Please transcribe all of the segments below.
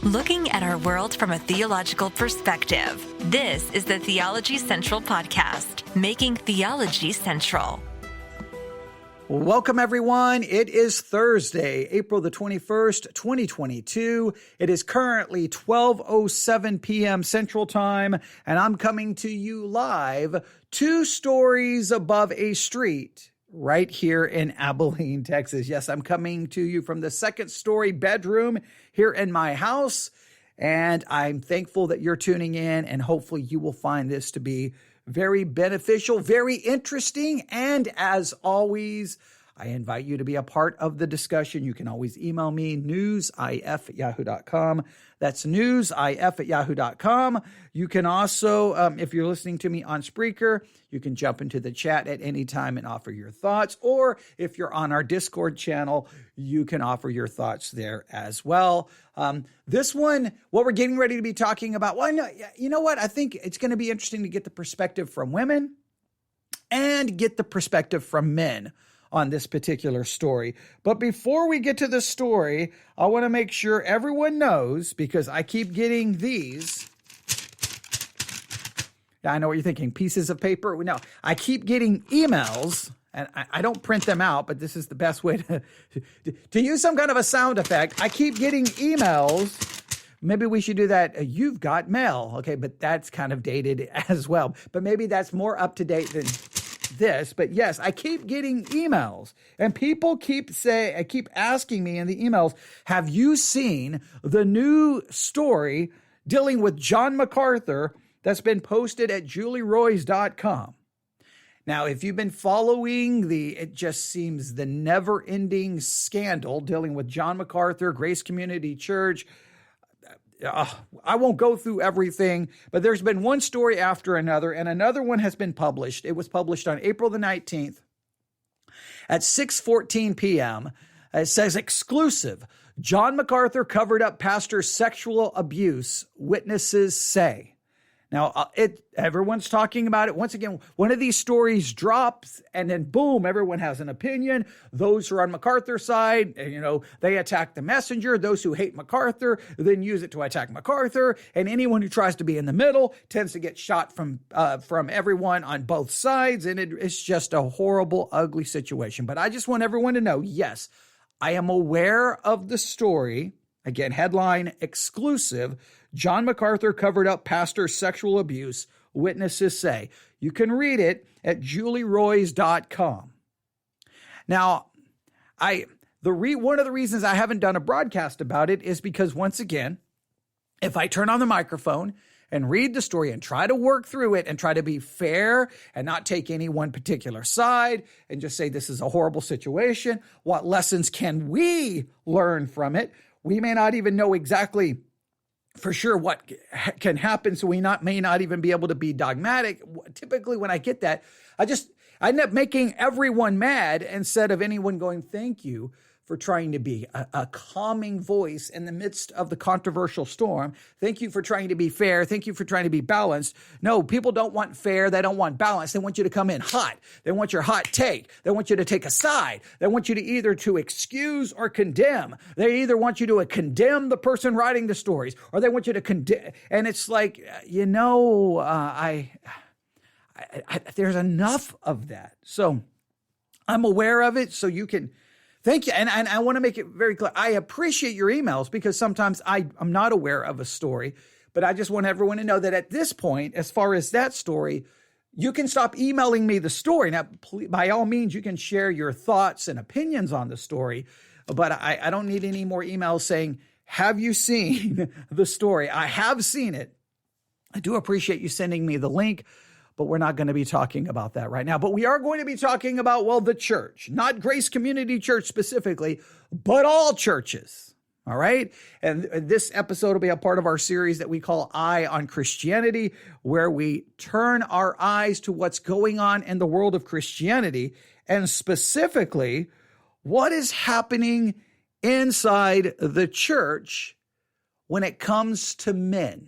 Looking at our world from a theological perspective. This is the Theology Central Podcast, making theology central. Welcome, everyone. It is Thursday, April the 21st, 2022. It is currently 12:07 p.m. Central Time, and I'm coming to you live 2 stories above a street right here in Abilene, Texas. Yes, I'm coming to you from the second story bedroom here in my house, and I'm thankful that you're tuning in, and hopefully you will find this to be very beneficial, very interesting, and as always, I invite you to be a part of the discussion. You can always email me, newsif@yahoo.com. That's newsif@yahoo.com. You can also, if you're listening to me on Spreaker, you can jump into the chat at any time and offer your thoughts. Or if you're on our Discord channel, you can offer your thoughts there as well. This one, what we're getting ready to be talking about, well, no, you know what? I think it's going to be interesting to get the perspective from women and get the perspective from men on this particular story. But before we get to the story, I want to make sure everyone knows, because I keep getting these. I know what you're thinking, pieces of paper. No, I keep getting emails, and I don't print them out, but this is the best way to use some kind of a sound effect. I keep getting emails. Maybe we should do that. You've got mail. Okay, but that's kind of dated as well. But maybe that's more up to date than this. But yes, I keep getting emails, and people keep asking me in the emails, have you seen the new story dealing with John MacArthur that's been posted at julieroys.com? Now, if you've been following it just seems the never-ending scandal dealing with John MacArthur, Grace Community Church. I won't go through everything, but there's been one story after another, and another one has been published. It was published on April the 19th at 6:14 p.m. It says, exclusive, John MacArthur covered up pastor's sexual abuse, witnesses say. Now, everyone's talking about it. Once again, one of these stories drops, and then boom, everyone has an opinion. Those who are on MacArthur's side, they attack the messenger. Those who hate MacArthur then use it to attack MacArthur. And anyone who tries to be in the middle tends to get shot from everyone on both sides. And it's just a horrible, ugly situation. But I just want everyone to know, yes, I am aware of the story. Again, headline, exclusive, John MacArthur covered up pastor's sexual abuse, witnesses say. You can read it at julieroys.com. Now, one of the reasons I haven't done a broadcast about it is because, once again, if I turn on the microphone and read the story and try to work through it and try to be fair and not take any one particular side and just say this is a horrible situation, what lessons can we learn from it? We may not even know exactly for sure what can happen, so we may not even be able to be dogmatic. Typically, when I get that, I end up making everyone mad instead of anyone going, thank you for trying to be a calming voice in the midst of the controversial storm. Thank you for trying to be fair. Thank you for trying to be balanced. No, people don't want fair. They don't want balance. They want you to come in hot. They want your hot take. They want you to take a side. They want you to either to excuse or condemn. They either want you to condemn the person writing the stories, or they want you to condemn. And it's like, there's enough of that. So I'm aware of it, so you can. Thank you. And I want to make it very clear. I appreciate your emails, because sometimes I'm not aware of a story, but I just want everyone to know that at this point, as far as that story, you can stop emailing me the story. Now, by all means, you can share your thoughts and opinions on the story, but I don't need any more emails saying, have you seen the story? I have seen it. I do appreciate you sending me the link, but we're not going to be talking about that right now. But we are going to be talking about, the church, not Grace Community Church specifically, but all churches. All right. And this episode will be a part of our series that we call Eye on Christianity, where we turn our eyes to what's going on in the world of Christianity, and specifically what is happening inside the church when it comes to men.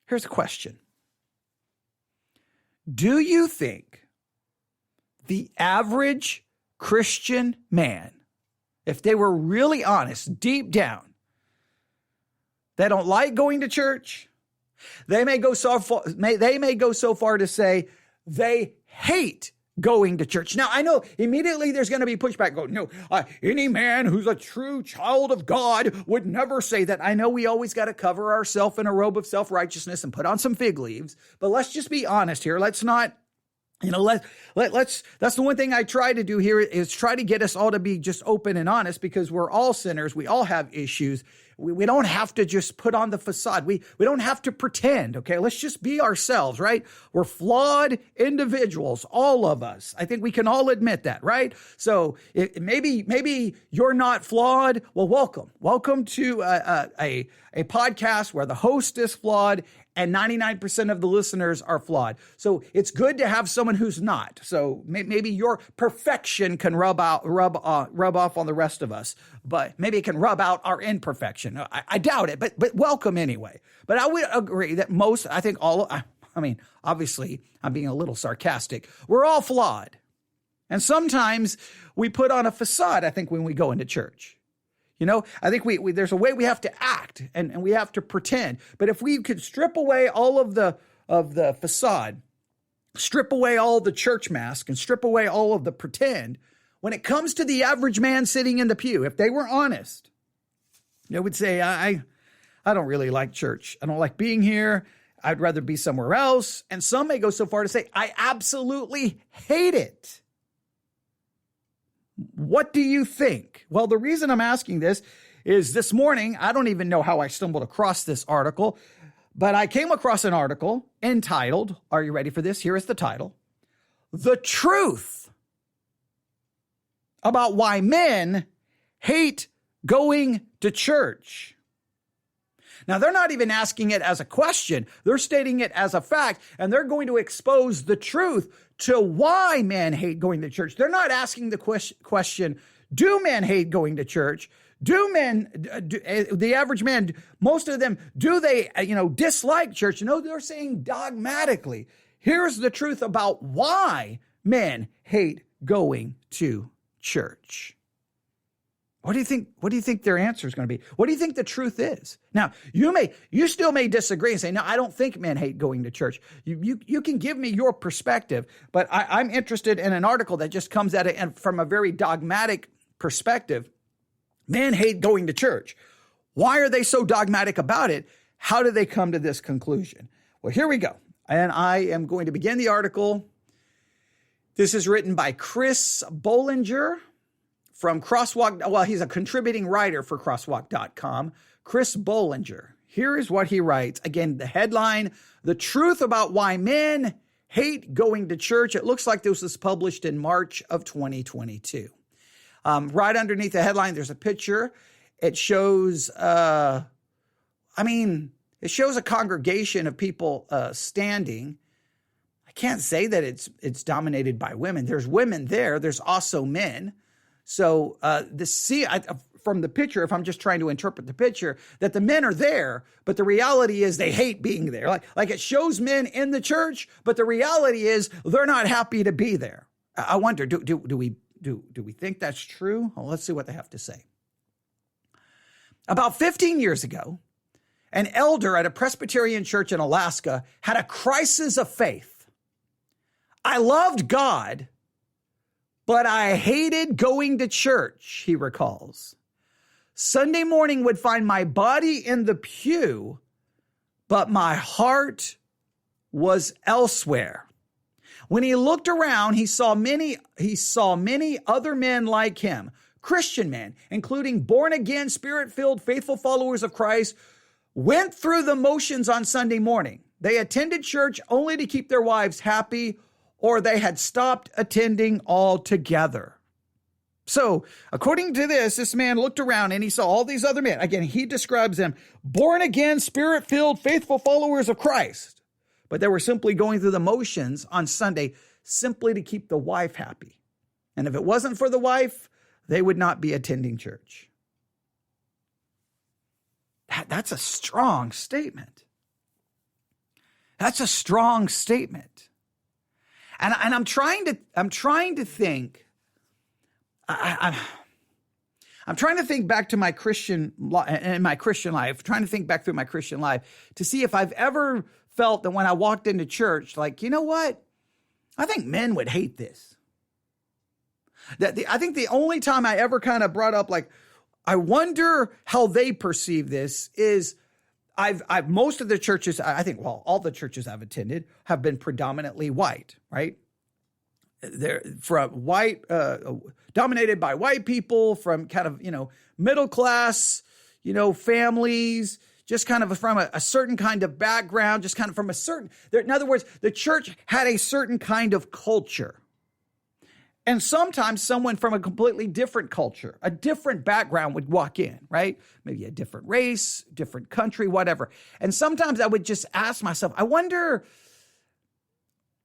Here's a question. Do you think the average Christian man, if they were really honest, deep down, They don't like going to church. They may go so far to say they hate going to church. Now, I know immediately there's going to be pushback. Any man who's a true child of God would never say that. I know we always got to cover ourselves in a robe of self-righteousness and put on some fig leaves, but let's just be honest here. Let's not, that's the one thing I try to do here is try to get us all to be just open and honest, because we're all sinners. We all have issues. We don't have to just put on the facade. We don't have to pretend, okay? Let's just be ourselves, right? We're flawed individuals, all of us. I think we can all admit that, right? So maybe you're not flawed. Well, welcome. Welcome to a podcast where the host is flawed and 99% of the listeners are flawed. So it's good to have someone who's not. So maybe your perfection can rub off on the rest of us, but maybe it can rub out our imperfection. I doubt it, but welcome anyway. But I would agree that obviously I'm being a little sarcastic. We're all flawed. And sometimes we put on a facade, I think, when we go into church. I think there's a way we have to act and we have to pretend. But if we could strip away all of the facade, strip away all the church mask, and strip away all of the pretend, when it comes to the average man sitting in the pew, if they were honest, they would say, I don't really like church. I don't like being here. I'd rather be somewhere else. And some may go so far to say, I absolutely hate it. What do you think? Well, the reason I'm asking this is this morning, I don't even know how I stumbled across this article, but I came across an article entitled, are you ready for this? Here is the title: The Truth About Why Men Hate Going to Church. Now, they're not even asking it as a question. They're stating it as a fact, and they're going to expose the truth to why men hate going to church. They're not asking the question, do men hate going to church? The average man, most of them, do they, dislike church? No, they're saying dogmatically, here's the truth about why men hate going to church. What do you think their answer is going to be? What do you think the truth is? Now, you still may disagree and say, no, I don't think men hate going to church. You can give me your perspective, but I'm interested in an article that just comes at it from a very dogmatic perspective. Men hate going to church. Why are they so dogmatic about it? How do they come to this conclusion? Well, here we go. And I am going to begin the article. This is written by Chris Bollinger from Crosswalk. Well, he's a contributing writer for crosswalk.com. Chris Bollinger. Here is what he writes. Again, the headline, The Truth About Why Men Hate Going to Church. It looks like this was published in March of 2022. Right underneath the headline, there's a picture. It shows, it shows a congregation of people from can't say that it's dominated by women. There's women there. There's also men. So from the picture, if I'm just trying to interpret the picture, that the men are there, but the reality is they hate being there. Like it shows men in the church, but the reality is they're not happy to be there. I wonder, do we think that's true? Well, let's see what they have to say. About 15 years ago, an elder at a Presbyterian church in Alaska had a crisis of faith. I loved God, but I hated going to church, he recalls. Sunday morning would find my body in the pew, but my heart was elsewhere. When he looked around, he saw many other men like him, Christian men, including born-again, Spirit-filled, faithful followers of Christ, went through the motions on Sunday morning. They attended church only to keep their wives happy, or they had stopped attending altogether. So, according to this man looked around and he saw all these other men. Again, he describes them born-again, Spirit-filled, faithful followers of Christ. But they were simply going through the motions on Sunday simply to keep the wife happy. And if it wasn't for the wife, they would not be attending church. That's a strong statement. That's a strong statement. And I'm trying to think. I'm trying to think back to my Christian life, trying to think back through my Christian life to see if I've ever felt that when I walked into church, like, you know what? I think men would hate this. I think the only time I ever kind of brought up, like, I wonder how they perceive this is most of the churches, I think, well, all the churches I've attended have been predominantly white, right? They're from white, dominated by white people from kind of, middle class, families, just kind of from a certain kind of background, just kind of from a certain, in other words, the church had a certain kind of culture. And sometimes someone from a completely different culture, a different background would walk in, right? Maybe a different race, different country, whatever. And sometimes I would just ask myself, I wonder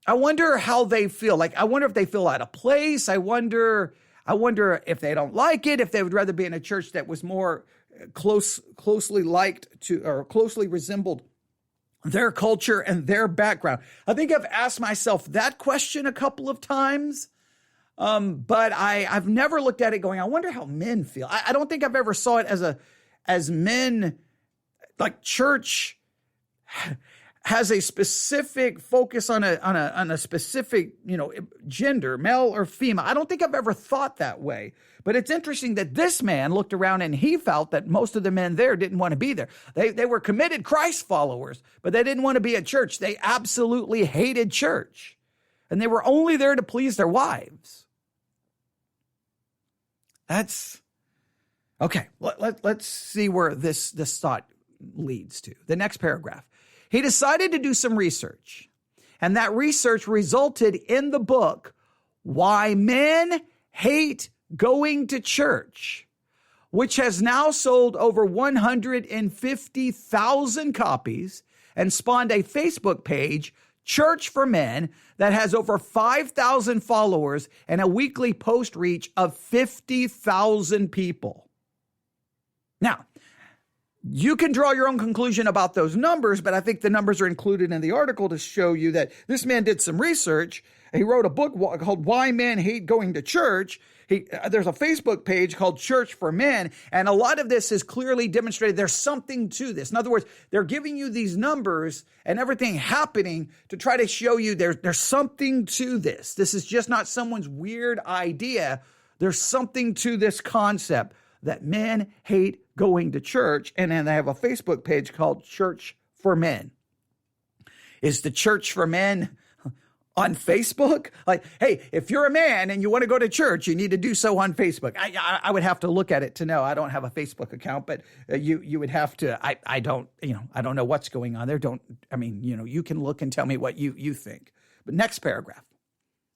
how they feel. Like, I wonder if they feel out of place. I wonder if they don't like it, if they would rather be in a church that was more closely liked to, or closely resembled their culture and their background. I think I've asked myself that question a couple of times. But I've never looked at it going, I wonder how men feel. I don't think I've ever saw it as men, like church has a specific focus on a specific, gender, male or female. I don't think I've ever thought that way, but it's interesting that this man looked around and he felt that most of the men there didn't want to be there. They were committed Christ followers, but they didn't want to be at church. They absolutely hated church, and they were only there to please their wives. That's okay. Let's see where this thought leads to. The next paragraph. He decided to do some research, and that research resulted in the book, Why Men Hate Going to Church, which has now sold over 150,000 copies and spawned a Facebook page, Church for Men, that has over 5,000 followers and a weekly post reach of 50,000 people. Now, you can draw your own conclusion about those numbers, but I think the numbers are included in the article to show you that this man did some research. He wrote a book called Why Men Hate Going to Church. There's a Facebook page called Church for Men, and a lot of this is clearly demonstrated. There's something to this. In other words, they're giving you these numbers and everything happening to try to show you there's something to this. This is just not someone's weird idea. There's something to this concept that men hate going to church, and then they have a Facebook page called Church for Men. Is the Church for Men on Facebook? Like, hey, if you're a man and you want to go to church, you need to do so on Facebook. I would have to look at it to know. I don't have a Facebook account, but you would have to. I don't know what's going on there. You can look and tell me what you think. But next paragraph.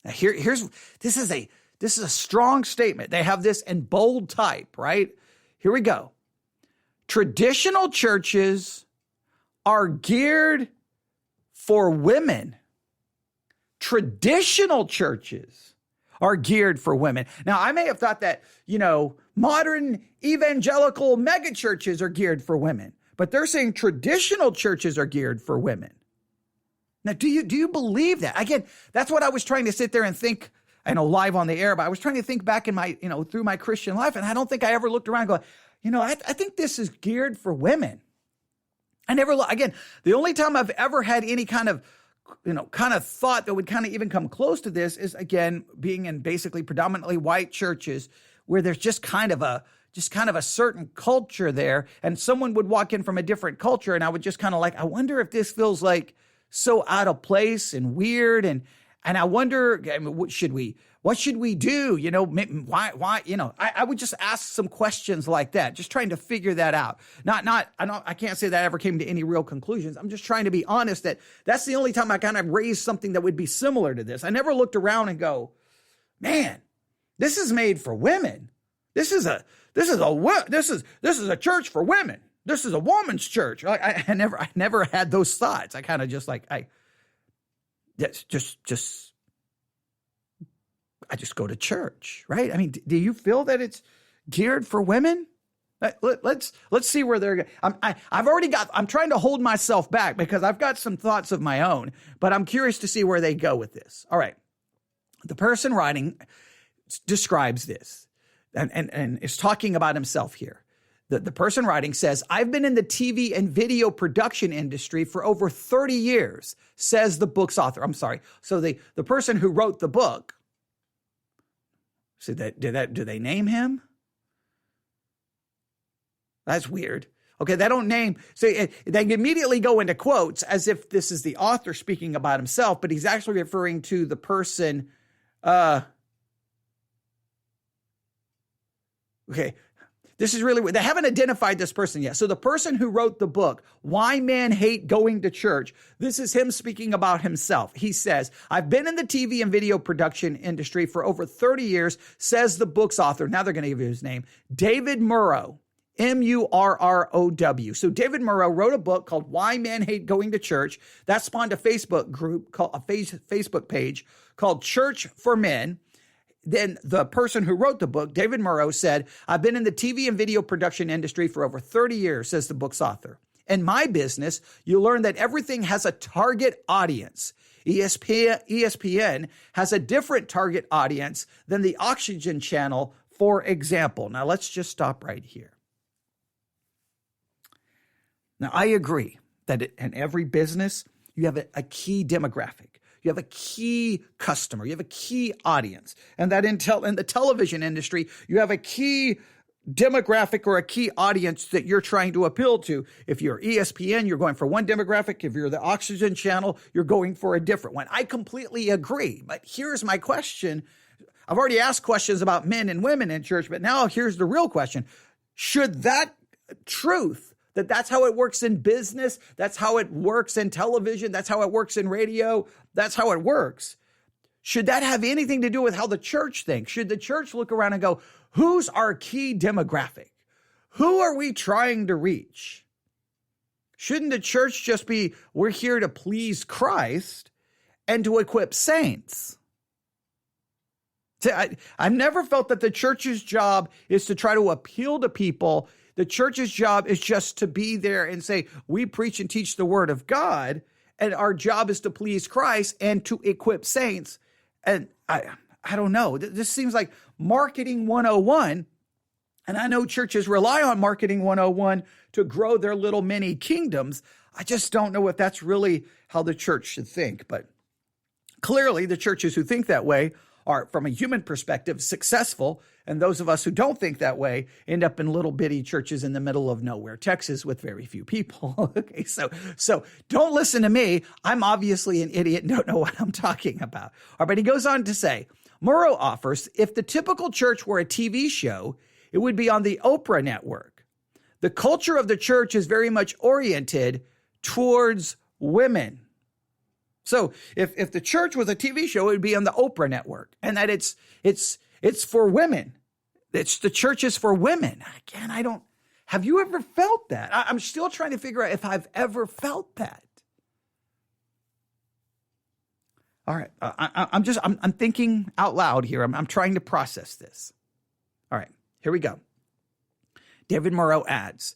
Now this is a strong statement. They have this in bold type, right? Here we go. Traditional churches are geared for women. Traditional churches are geared for women. Now, I may have thought that, modern evangelical megachurches are geared for women, but they're saying traditional churches are geared for women. Now, do you believe that? Again, that's what I was trying to sit there and think, live on the air, but I was trying to think back in my, through my Christian life, and I don't think I ever looked around and go, I think this is geared for women. Again, the only time I've ever had any kind of thought that would kind of even come close to this is, again, being in basically predominantly white churches where there's just kind of a certain culture there, and someone would walk in from a different culture, and I would just kind of I wonder if this feels like so out of place and weird, and I wonder, what should we do? Why, I would just ask some questions like that, just trying to figure that out. I can't say that I ever came to any real conclusions. I'm just trying to be honest that's the only time I kind of raised something that would be similar to this. I never looked around and go, man, this is made for women. This is a church for women. This is a woman's church. I never had those thoughts. I kind of just I just go to church, right? I mean, do you feel that it's geared for women? Let's see where they're going. I'm trying to hold myself back because I've got some thoughts of my own, but I'm curious to see where they go with this. All right. The person writing describes this. and is talking about himself here. The person writing says, I've been in the TV and video production industry for over 30 years, says the book's author. I'm sorry. So the person who wrote the book, so do they name him? That's weird. Okay, they don't name, so they immediately go into quotes as if this is the author speaking about himself, but he's actually referring to the person. Okay, this is really weird. They haven't identified this person yet. So the person who wrote the book, Why Men Hate Going to Church, this is him speaking about himself. He says, I've been in the TV and video production industry for over 30 years, says the book's author. Now they're going to give you his name, David Murrow. Murrow. So David Murrow wrote a book called Why Men Hate Going to Church. That spawned a Facebook group, Facebook page called Church for Men. Then the person who wrote the book, David Murrow, said, I've been in the TV and video production industry for over 30 years, says the book's author. In my business, you learn that everything has a target audience. ESPN has a different target audience than the Oxygen Channel, for example. Now let's just stop right here. Now, I agree that in every business, you have a key demographic. You have a key customer. You have a key audience. And that in the television industry, you have a key demographic or a key audience that you're trying to appeal to. If you're ESPN, you're going for one demographic. If you're the Oxygen Channel, you're going for a different one. I completely agree. But here's my question. I've already asked questions about men and women in church, but now here's the real question. Should that truth, that's how it works in business, that's how it works in television, that's how it works in radio, that's how it works, should that have anything to do with how the church thinks? Should the church look around and go, who's our key demographic? Who are we trying to reach? Shouldn't the church just be, we're here to please Christ and to equip saints? I've never felt that the church's job is to try to appeal to people. The church's job is just to be there and say, we preach and teach the word of God, and our job is to please Christ and to equip saints. And I don't know. This seems like marketing 101. And I know churches rely on marketing 101 to grow their little mini kingdoms. I just don't know if that's really how the church should think. But clearly, the churches who think that way are, from a human perspective, successful. And those of us who don't think that way end up in little bitty churches in the middle of nowhere, Texas, with very few people. Okay, so don't listen to me. I'm obviously an idiot and don't know what I'm talking about. All right, but he goes on to say, Murrow offers, if the typical church were a TV show, it would be on the Oprah network. The culture of the church is very much oriented towards women. So if the church was a TV show, it would be on the Oprah network, and that it's for women. The church is for women. Again, have you ever felt that? I'm still trying to figure out if I've ever felt that. All right. I'm thinking out loud here. I'm trying to process this. All right, here we go. David Murrow adds,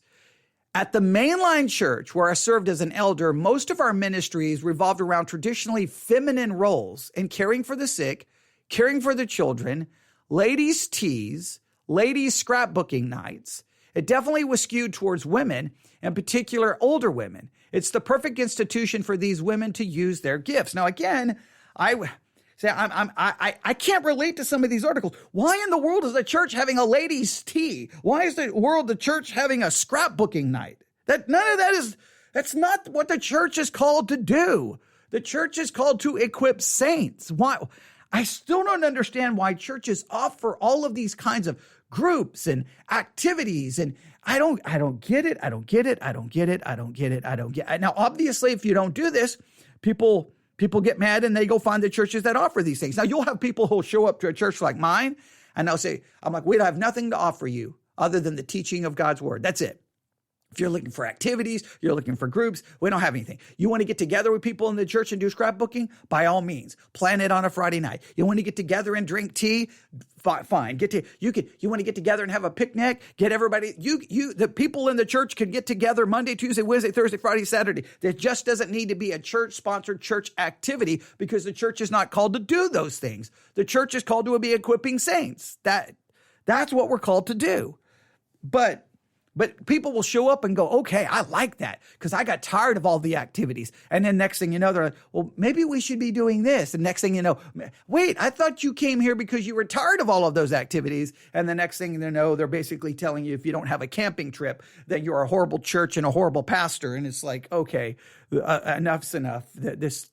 at the mainline church where I served as an elder, most of our ministries revolved around traditionally feminine roles in caring for the sick, caring for the children, ladies' teas, ladies' scrapbooking nights. It definitely was skewed towards women, in particular older women. It's the perfect institution for these women to use their gifts. Now, again, I can't relate to some of these articles. Why in the world is the church having a ladies' tea? Why is the church having a scrapbooking night? That's not what the church is called to do. The church is called to equip saints. Why? I still don't understand why churches offer all of these kinds of groups and activities, and I don't get it. I don't get it. Now, obviously, if you don't do this, people get mad and they go find the churches that offer these things. Now, you'll have people who'll show up to a church like mine and they'll say, we have nothing to offer you other than the teaching of God's word. That's it. If you're looking for activities, you're looking for groups, we don't have anything. You want to get together with people in the church and do scrapbooking? By all means, plan it on a Friday night. You want to get together and drink tea? Fine. You want to get together and have a picnic? Get everybody. The people in the church can get together Monday, Tuesday, Wednesday, Thursday, Friday, Saturday. There just doesn't need to be a church-sponsored church activity because the church is not called to do those things. The church is called to be equipping saints. That's what we're called to do. But people will show up and go, okay, I like that because I got tired of all the activities. And then next thing you know, they're like, well, maybe we should be doing this. And next thing you know, wait, I thought you came here because you were tired of all of those activities. And the next thing you know, they're basically telling you if you don't have a camping trip, that you're a horrible church and a horrible pastor. And it's like, okay, enough's enough. This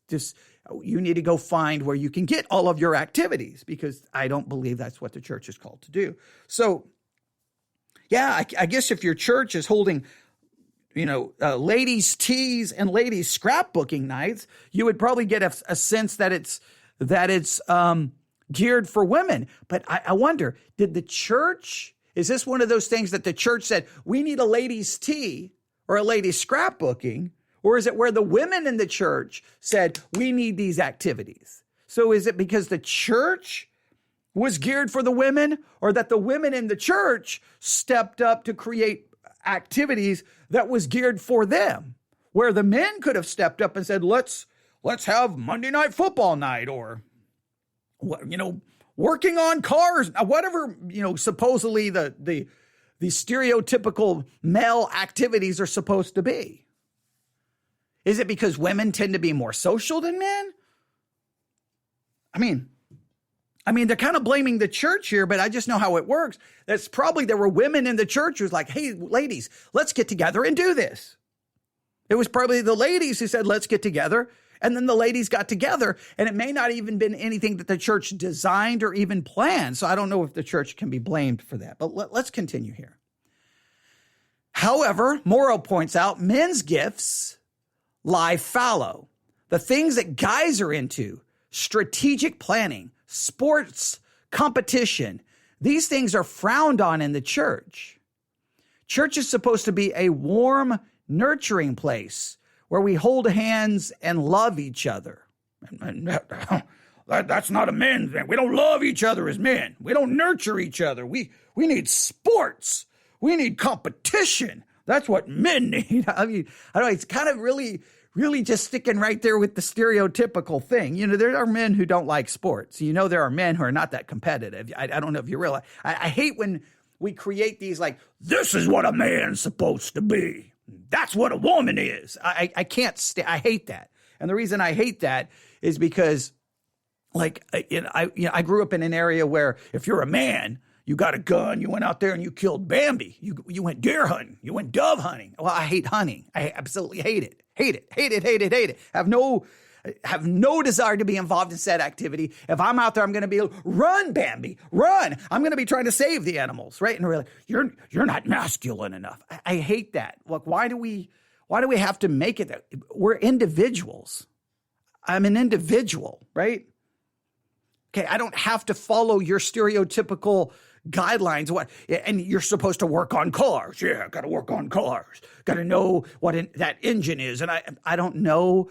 you need to go find where you can get all of your activities, because I don't believe that's what the church is called to do. So, yeah, I guess if your church is holding, ladies' teas and ladies' scrapbooking nights, you would probably get a sense that it's geared for women. But I wonder, did the church, is this one of those things that the church said, we need a ladies' tea or a ladies' scrapbooking? Or is it where the women in the church said, we need these activities? So is it because the church was geared for the women, or that the women in the church stepped up to create activities that was geared for them, where the men could have stepped up and said, let's have Monday night football night, or, working on cars, whatever, supposedly the stereotypical male activities are supposed to be. Is it because women tend to be more social than men? I mean, they're kind of blaming the church here, but I just know how it works. That's probably there were women in the church who's like, hey, ladies, let's get together and do this. It was probably the ladies who said, let's get together. And then the ladies got together, and it may not even been anything that the church designed or even planned. So I don't know if the church can be blamed for that, but let's continue here. However, Morrow points out men's gifts lie fallow. The things that guys are into, strategic planning, sports, competition, these things are frowned on in the church. Church is supposed to be a warm, nurturing place where we hold hands and love each other. That's not a men's thing. We don't love each other as men. We don't nurture each other. We need sports. We need competition. That's what men need. I mean, I don't know. It's kind of really just sticking right there with the stereotypical thing. There are men who don't like sports. There are men who are not that competitive. I don't know if you realize. I hate when we create these like, this is what a man's supposed to be. That's what a woman is. I can't I hate that. And the reason I hate that is because I grew up in an area where if you're a man, you got a gun, you went out there and you killed Bambi. You went deer hunting. You went dove hunting. Well, I hate hunting. I absolutely hate it. Hate it. Have no desire to be involved in said activity. If I'm out there, I'm going to be, run, Bambi, run. I'm going to be trying to save the animals, right? And we're like, you're not masculine enough. I hate that. Look, why do we have to make it that we're individuals? I'm an individual, right? Okay, I don't have to follow your stereotypical guidelines. And you're supposed to work on cars. Yeah, got to work on cars. Got to know what that engine is. And I don't know.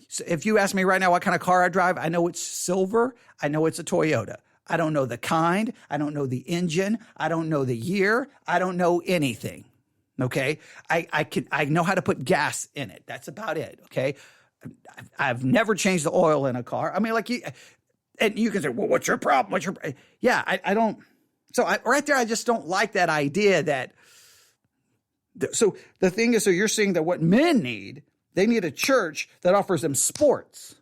So if you ask me right now what kind of car I drive, I know it's silver. I know it's a Toyota. I don't know the kind. I don't know the engine. I don't know the year. I don't know anything. Okay, I know how to put gas in it. That's about it. Okay, I've never changed the oil in a car. I mean, and you can say, well, what's your problem? Yeah, I don't. So right there, I just don't like that idea that. So the thing is, so you're saying that what men need, they need a church that offers them sports.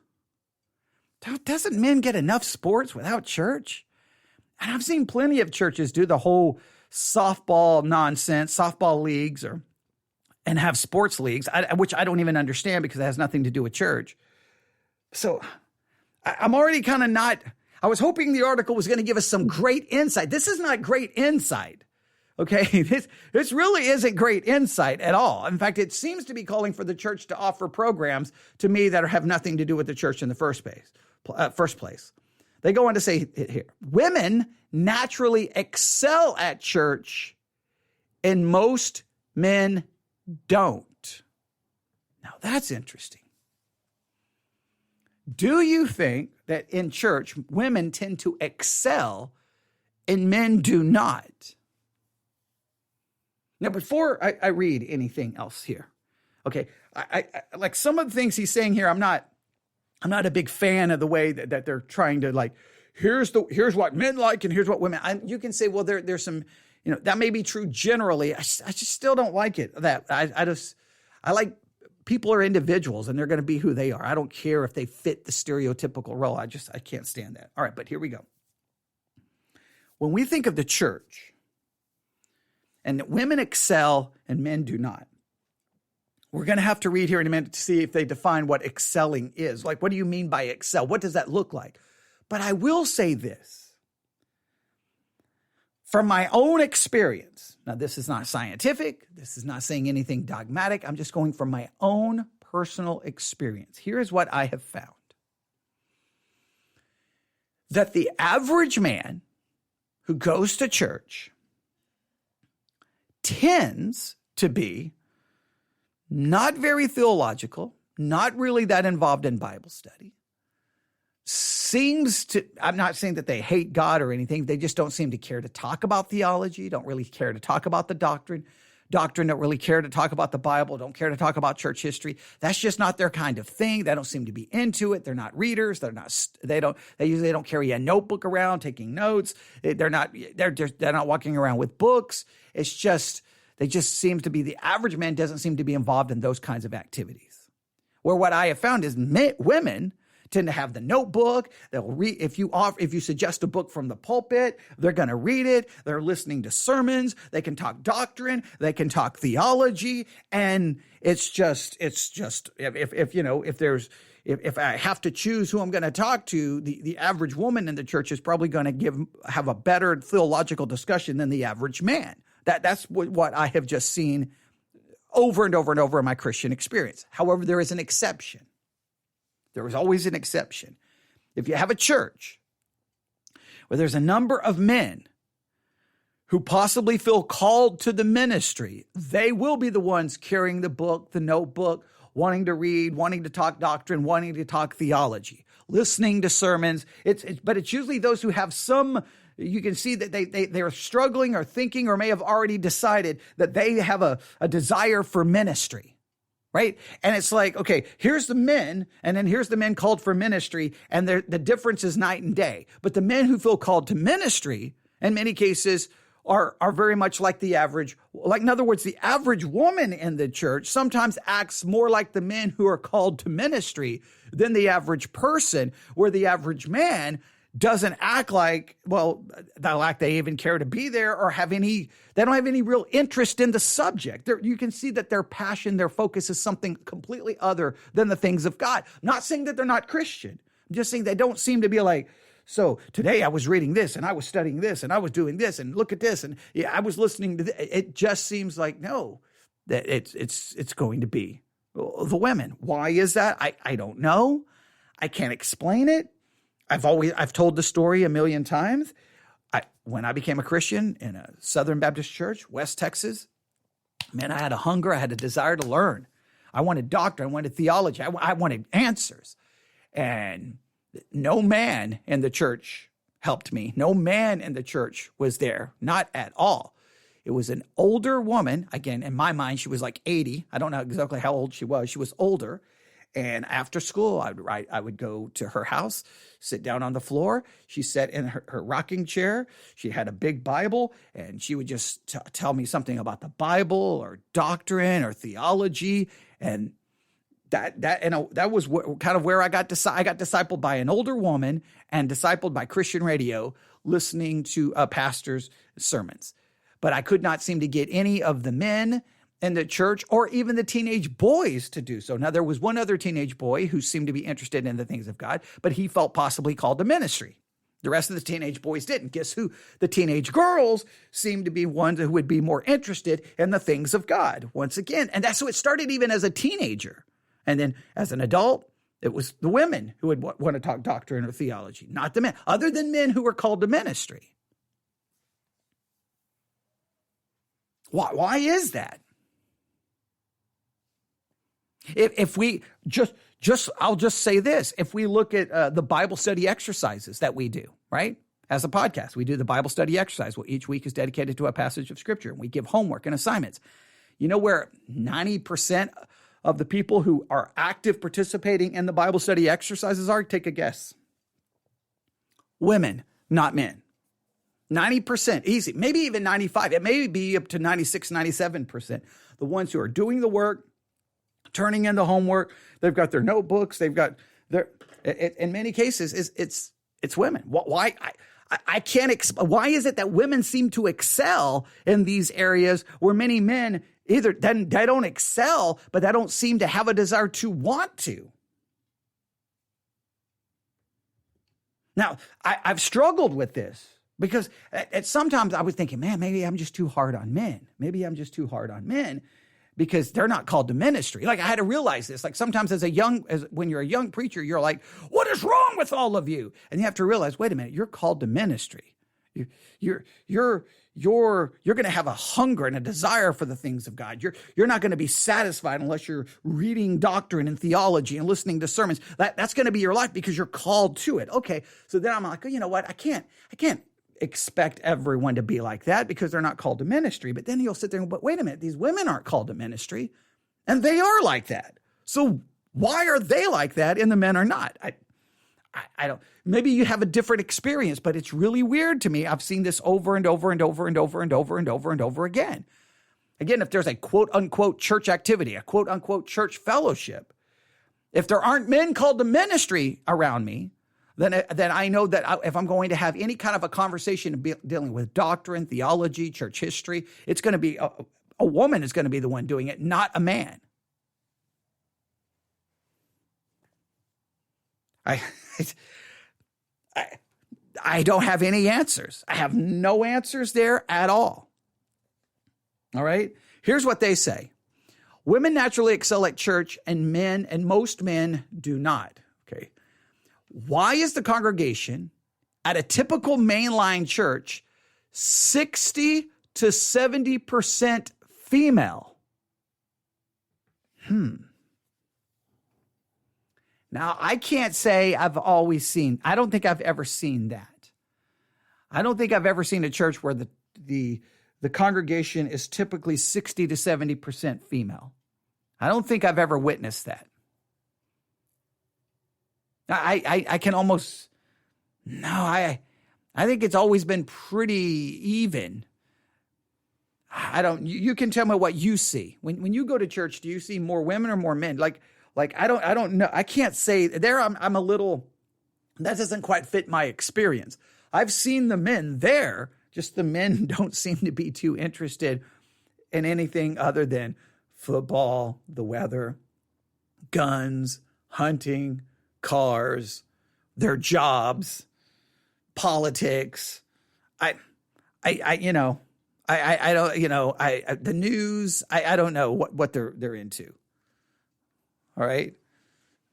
Doesn't men get enough sports without church? And I've seen plenty of churches do the whole softball nonsense, softball leagues, and have sports leagues, which I don't even understand because it has nothing to do with church. So I'm already kind of not. I was hoping the article was going to give us some great insight. This is not great insight. Okay, this really isn't great insight at all. In fact, it seems to be calling for the church to offer programs to me that have nothing to do with the church in the first place. They go on to say here, women naturally excel at church and most men don't. Now that's interesting. Do you think that in church, women tend to excel and men do not? Now, before I read anything else here, okay, I like some of the things he's saying here, I'm not a big fan of the way that they're trying to here's what men like and here's what women. You can say, well, there's some, that may be true generally. I just still don't like it. I like people are individuals and they're going to be who they are. I don't care if they fit the stereotypical role. I can't stand that. All right, but here we go. When we think of the church and that women excel and men do not, we're going to have to read here in a minute to see if they define what excelling is. Like, what do you mean by excel? What does that look like? But I will say this. From my own experience, now this is not scientific, this is not saying anything dogmatic, I'm just going from my own personal experience. Here is what I have found. That the average man who goes to church tends to be not very theological, not really that involved in Bible study, seems to, I'm not saying that they hate God or anything, they just don't seem to care to talk about theology, don't really care to talk about the doctrine, don't really care to talk about the Bible, don't care to talk about church history. That's just not their kind of thing. They don't seem to be into it. They're not readers. They usually don't carry a notebook around taking notes. They're not walking around with books. It's just, they just seem to be, the average man doesn't seem to be involved in those kinds of activities. Where what I have found is women tend to have the notebook. They'll read, if you suggest a book from the pulpit, they're going to read it. They're listening to sermons. They can talk doctrine. They can talk theology. And it's just, if I have to choose who I'm going to talk to, the average woman in the church is probably going to have a better theological discussion than the average man. That's what I have just seen over and over and over in my Christian experience. However, there is an exception. There is always an exception. If you have a church where there's a number of men who possibly feel called to the ministry, they will be the ones carrying the book, the notebook, wanting to read, wanting to talk doctrine, wanting to talk theology, listening to sermons. But it's usually those who have some, you can see that they're struggling or thinking or may have already decided that they have a desire for ministry. Right? And it's like, okay, here's the men, and then here's the men called for ministry, and the difference is night and day. But the men who feel called to ministry, in many cases, are very much like the average, in other words, the average woman in the church sometimes acts more like the men who are called to ministry than the average person, where the average man doesn't act like, they even care to be there or they don't have any real interest in the subject. You can see that their passion, their focus is something completely other than the things of God. I'm not saying that they're not Christian. I'm just saying they don't seem to be like, so today I was reading this and I was studying this and I was doing this and look at this and I was listening to this. It just seems like, no, that it's going to be the women. Why is that? I don't know. I can't explain it. I've told the story a million times. When I became a Christian in a Southern Baptist church, West Texas, man, I had a hunger. I had a desire to learn. I wanted doctrine. I wanted theology. I wanted answers. And no man in the church helped me. No man in the church was there. Not at all. It was an older woman. Again, in my mind, she was like 80. I don't know exactly how old she was. She was older. And after school, I would go to her house, sit down on the floor. She sat in her rocking chair. She had a big Bible, and she would just tell me something about the Bible or doctrine or theology. And that was kind of where I got discipled by an older woman and discipled by Christian radio, listening to a pastor's sermons. But I could not seem to get any of the men in the church or even the teenage boys to do so. Now, there was one other teenage boy who seemed to be interested in the things of God, but he felt possibly called to ministry. The rest of the teenage boys didn't. Guess who? The teenage girls seemed to be ones who would be more interested in the things of God once again. And that's so it started even as a teenager. And then as an adult, it was the women who would want to talk doctrine or theology, not the men, other than men who were called to ministry. Why is that? If we I'll just say this. If we look at the Bible study exercises that we do, right? As a podcast, we do the Bible study exercise. Well, each week is dedicated to a passage of scripture, and we give homework and assignments. You know where 90% of the people who are active participating in the Bible study exercises are? Take a guess. women, not men. 90%, easy, maybe even 95. It may be up to 96, 97%. The ones who are doing the work, turning in the homework, they've got their notebooks, they've got their, in many cases, it's women. Why? I can't, why is it that women seem to excel in these areas where many men either they don't excel, but they don't seem to have a desire to want to? Now, I've struggled with this because at sometimes I was thinking, man, maybe I'm just too hard on men. Maybe I'm just too hard on men because they're not called to ministry. Like I had to realize this. Like sometimes when you're a young preacher, you're like, what is wrong with all of you? And you have to realize, wait a minute, you're called to ministry. You're going to have a hunger and a desire for the things of God. You're not going to be satisfied unless you're reading doctrine and theology and listening to sermons. That's going to be your life because you're called to it. Okay. So then I'm like, oh, you know what? I can't expect everyone to be like that because they're not called to ministry. But then you'll sit there and go, but wait a minute, these women aren't called to ministry and they are like that. So why are they like that and the men are not? I don't, maybe you have a different experience, but it's really weird to me. I've seen this over and over and over and over and over and over and over again. Again, if there's a quote unquote church activity, a quote unquote church fellowship, if there aren't men called to ministry around me, then I know that if I'm going to have any kind of a conversation dealing with doctrine, theology, church history, it's going to be a woman is going to be the one doing it, not a man. I don't have any answers. I have no answers there at all. All right. Here's what they say. Women naturally excel at church and most men do not. Okay. Why is the congregation at a typical mainline church 60 to 70% female? Now, I can't say I don't think I've ever seen that. I don't think I've ever seen a church where the congregation is typically 60 to 70% female. I don't think I've ever witnessed that. I think it's always been pretty even. You can tell me what you see. When you go to church, do you see more women or more men? Like I don't know. I can't say there. I'm a little, that doesn't quite fit my experience. I've seen the men there, just the men don't seem to be too interested in anything other than football, the weather, guns, hunting, cars, their jobs, politics. The news. I don't know what they're into. All right.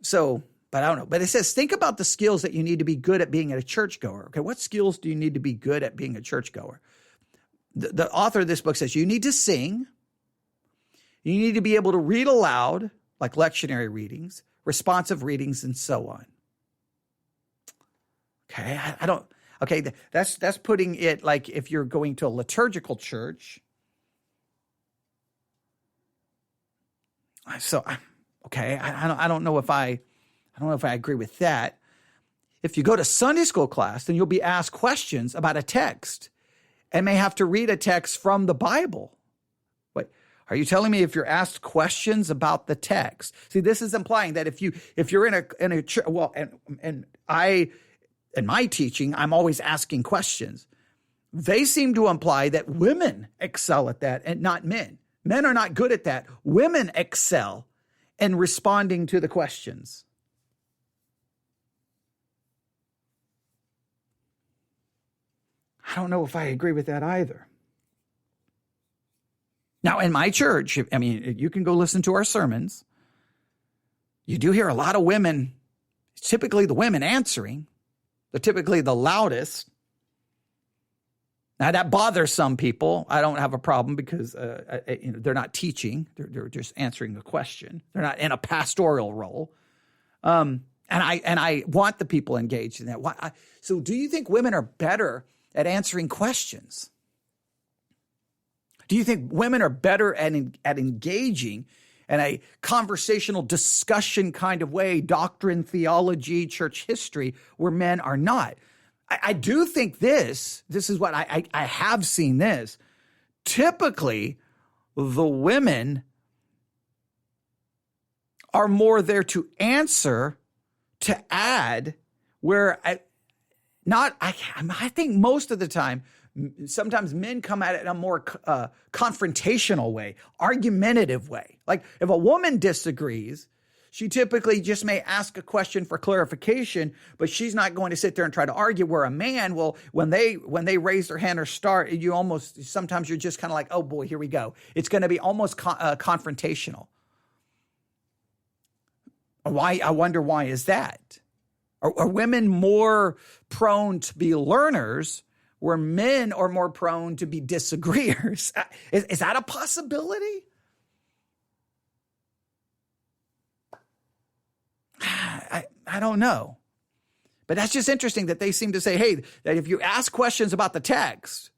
So, but I don't know. But it says, think about the skills that you need to be good at being a churchgoer. Okay. What skills do you need to be good at being a churchgoer? The author of this book says you need to sing. You need to be able to read aloud, like lectionary readings, responsive readings, and so on. Okay. That's putting it like if you're going to a liturgical church. So, okay, I don't know if I agree with that. If you go to Sunday school class, then you'll be asked questions about a text and may have to read a text from the Bible. Wait, are you telling me if you're asked questions about the text? See, this is implying that if you're in a church, well, and I, in my teaching, I'm always asking questions. They seem to imply that women excel at that and not men. Men are not good at that. Women excel in responding to the questions. I don't know if I agree with that either. Now, in my church, I mean, you can go listen to our sermons. You do hear a lot of women, typically the women answering. They're typically the loudest. Now, that bothers some people. I don't have a problem because they're not teaching. They're just answering a question. They're not in a pastoral role. And I want the people engaged in that. So do you think women are better at answering questions? Do you think women are better at engaging in a conversational discussion kind of way, doctrine, theology, church history, where men are not? I do think this is what I have seen this. Typically, the women are more there to answer, to add, where I think most of the time, sometimes men come at it in a more confrontational way, argumentative way. Like if a woman disagrees, she typically just may ask a question for clarification, but she's not going to sit there and try to argue. Where a man will, when they raise their hand or start, sometimes you're just kind of like, oh boy, here we go. It's going to be almost confrontational. Why? I wonder, why is that? Are women more prone to be learners, where men are more prone to be disagreeers? Is that a possibility? I don't know. But that's just interesting that they seem to say, hey, that if you ask questions about the text,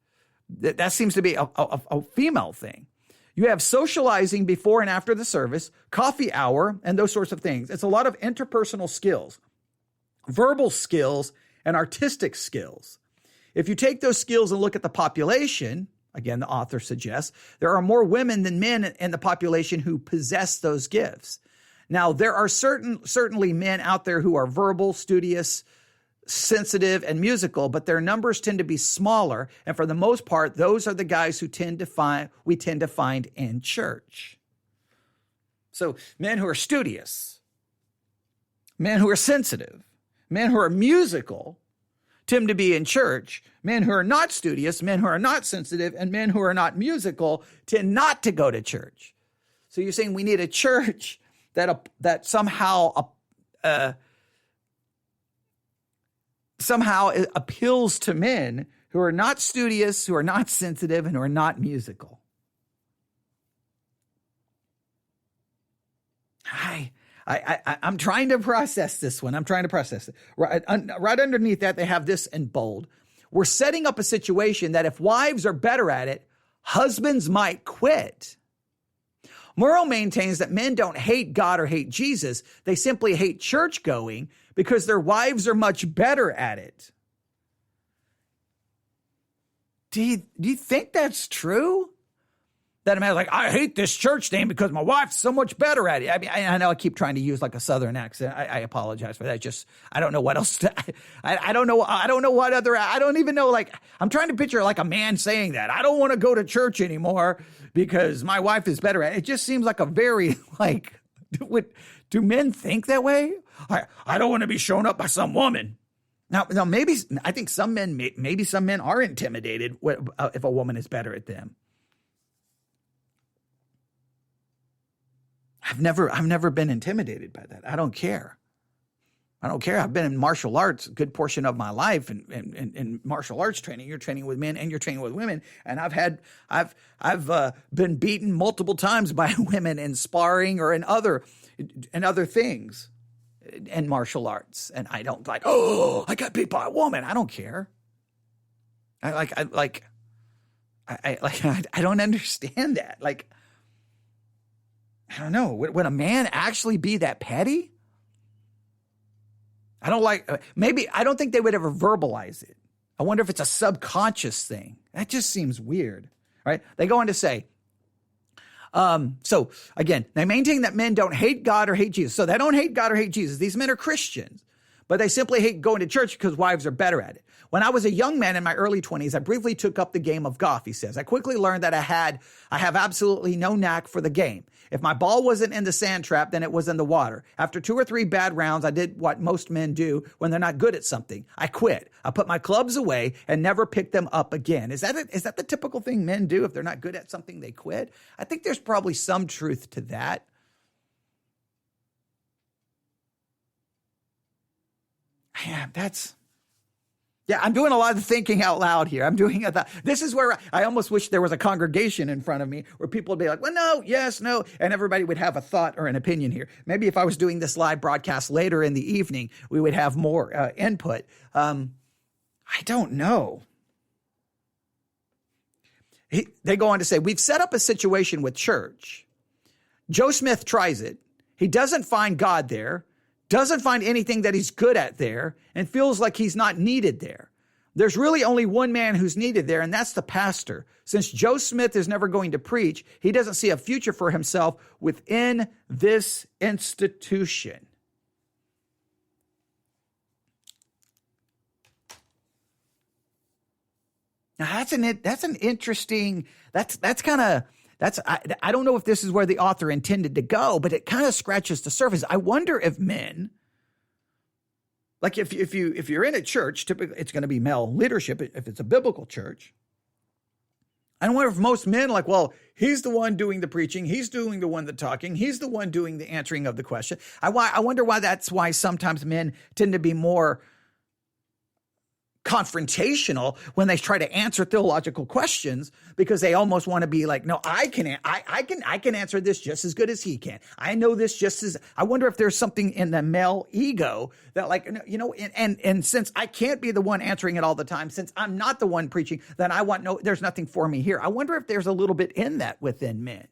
that seems to be a female thing. You have socializing before and after the service, coffee hour, and those sorts of things. It's a lot of interpersonal skills, verbal skills, and artistic skills. If you take those skills and look at the population, again, the author suggests, there are more women than men in the population who possess those gifts. Now, there are certainly men out there who are verbal, studious, sensitive, and musical, but their numbers tend to be smaller. And for the most part, those are the guys who we tend to find in church. So men who are studious, men who are sensitive, men who are musical tend to be in church. Men who are not studious, men who are not sensitive, and men who are not musical tend not to go to church. So you're saying we need a church that somehow it appeals to men who are not studious, who are not sensitive, and who are not musical. I'm trying to process this one. I'm trying to process it. Right underneath that, they have this in bold. We're setting up a situation that if wives are better at it, husbands might quit. Murrow maintains that men don't hate God or hate Jesus. They simply hate church going because their wives are much better at it. Do you think that's true? That a man's like, I hate this church thing because my wife's so much better at it. I mean, I know I keep trying to use like a Southern accent. I apologize for that. I don't know what else. I don't know what other. I don't even know. Like, I'm trying to picture like a man saying that. I don't want to go to church anymore because my wife is better at it. It just seems like a very like. Do men think that way? I don't want to be shown up by some woman. Now, maybe I think some men are intimidated if a woman is better at them. I've never been intimidated by that. I don't care. I've been in martial arts a good portion of my life, and in martial arts training, you're training with men and you're training with women. And I've been beaten multiple times by women in sparring or in other things in martial arts. And I don't I got beat by a woman. I don't care. I don't understand that. Like, I don't know. Would a man actually be that petty? I don't think they would ever verbalize it. I wonder if it's a subconscious thing. That just seems weird, right? They go on to say, so again, they maintain that men don't hate God or hate Jesus. So they don't hate God or hate Jesus. These men are Christians, but they simply hate going to church because wives are better at it. When I was a young man in my early 20s, I briefly took up the game of golf, he says. I quickly learned that I have absolutely no knack for the game. If my ball wasn't in the sand trap, then it was in the water. After 2 or 3 bad rounds, I did what most men do when they're not good at something. I quit. I put my clubs away and never picked them up again. Is that the typical thing men do? If they're not good at something, they quit? I think there's probably some truth to that. Yeah, I'm doing a lot of thinking out loud here. This is where I almost wish there was a congregation in front of me where people would be like, well, no, yes, no. And everybody would have a thought or an opinion here. Maybe if I was doing this live broadcast later in the evening, we would have more input. I don't know. They go on to say, we've set up a situation with church. Joe Smith tries it. He doesn't find God there. Doesn't find anything that he's good at there, and feels like he's not needed there. There's really only one man who's needed there, and that's the pastor. Since Joe Smith is never going to preach, he doesn't see a future for himself within this institution. Now that's an interesting. I don't know if this is where the author intended to go, but it kind of scratches the surface. I wonder if men, like if you're in a church, typically it's going to be male leadership. If it's a biblical church, I wonder if most men are like, well, he's the one doing the preaching, he's doing the one the talking, he's the one doing the answering of the question. I wonder why that's why sometimes men tend to be more confrontational when they try to answer theological questions, because they almost want to be like, no, I can answer this just as good as he can. I know this just as. I wonder if there's something in the male ego that, like, and since I can't be the one answering it all the time, since I'm not the one preaching, then there's nothing for me here. I wonder if there's a little bit in that within men.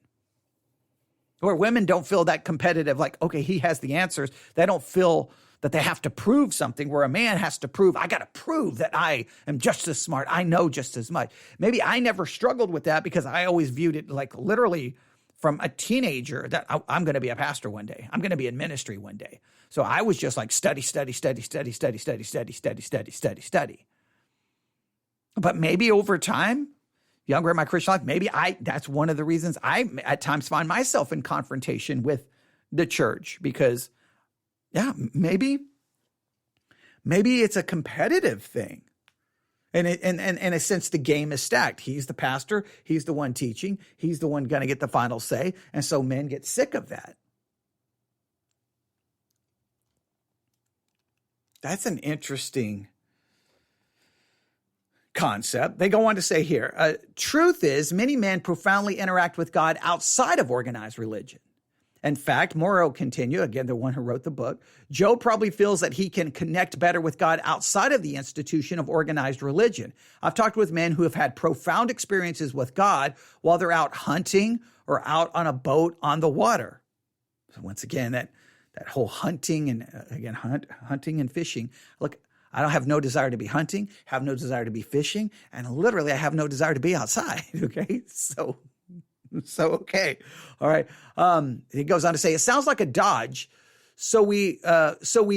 Or women don't feel that competitive, like, okay, he has the answers. They don't feel that they have to prove something, where a man has to prove, I got to prove that I am just as smart. I know just as much. Maybe I never struggled with that because I always viewed it like literally from a teenager that I'm going to be a pastor one day. I'm going to be in ministry one day. So I was just like study. But maybe over time, younger in my Christian life, maybe that's one of the reasons I at times find myself in confrontation with the church, because yeah, maybe it's a competitive thing. And in a sense, the game is stacked. He's the pastor. He's the one teaching. He's the one going to get the final say. And so men get sick of that. That's an interesting concept. They go on to say here, truth is, many men profoundly interact with God outside of organized religion. In fact, Morrow continue, again, the one who wrote the book, Joe probably feels that he can connect better with God outside of the institution of organized religion. I've talked with men who have had profound experiences with God while they're out hunting or out on a boat on the water. So once again, that whole hunting and hunting and fishing. Look, I don't have no desire to be hunting, have no desire to be fishing, and literally I have no desire to be outside. Okay, so okay. All right. He goes on to say, it sounds like a dodge. So we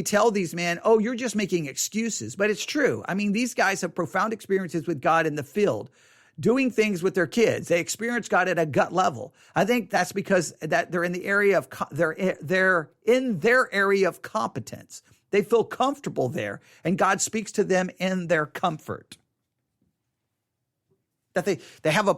tell these men, oh, you're just making excuses, but it's true. I mean, these guys have profound experiences with God in the field, doing things with their kids. They experience God at a gut level. I think that's because that they're in the area of, they're in their area of competence. They feel comfortable there, and God speaks to them in their comfort. That they have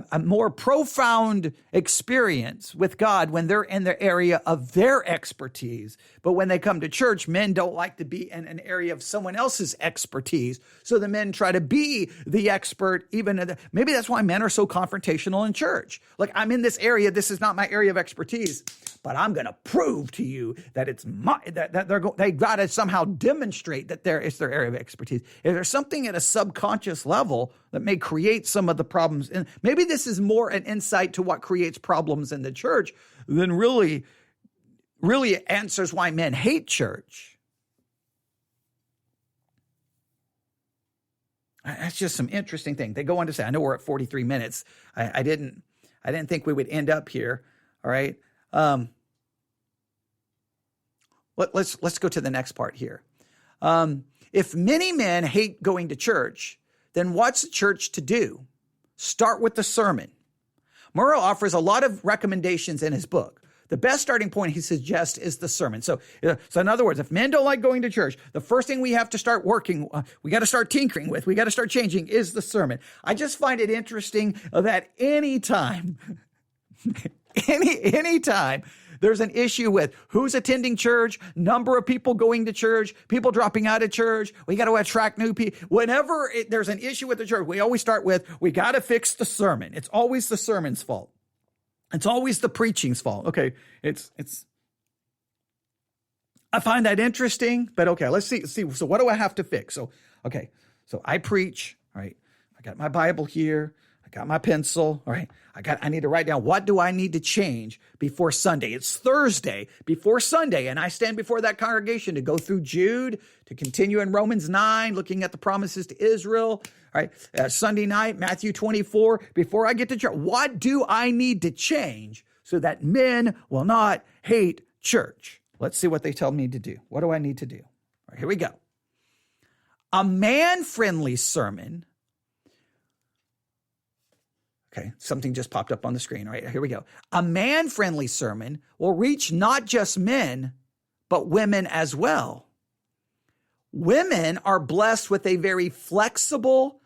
a more profound experience with God when they're in the area of their expertise. But when they come to church, men don't like to be in an area of someone else's expertise. So the men try to be the expert. Maybe that's why men are so confrontational in church. Like, I'm in this area. This is not my area of expertise, but I'm going to prove to you that it's they got to somehow demonstrate that it's their area of expertise. If there's something at a subconscious level that may create some of the problems, and maybe this is more an insight to what creates problems in the church than really answers why men hate church. That's just some interesting thing. They go on to say, I know we're at 43 minutes. I didn't think we would end up here. All right. Let's go to the next part here. If many men hate going to church, then what's the church to do? Start with the sermon. Murrow offers a lot of recommendations in his book. The best starting point he suggests is the sermon. So in other words, if men don't like going to church, the first thing we have to start working, we got to start tinkering with, we got to start changing is the sermon. I just find it interesting that anytime there's an issue with who's attending church, number of people going to church, people dropping out of church, we got to attract new people. Whenever there's an issue with the church, we always start with, we got to fix the sermon. It's always the sermon's fault. It's always the preaching's fault. Okay, I find that interesting, but okay, let's see. So what do I have to fix? So I preach, all right? I got my Bible here. I got my pencil. All right. I need to write down, what do I need to change before Sunday? It's Thursday before Sunday, and I stand before that congregation to go through Jude, to continue in Romans 9, looking at the promises to Israel. All right. Sunday night, Matthew 24. Before I get to church, what do I need to change so that men will not hate church? Let's see what they tell me to do. What do I need to do? All right, here we go. A man-friendly sermon. Okay, something just popped up on the screen. All right, here we go. A man-friendly sermon will reach not just men, but women as well. Women are blessed with a very flexible,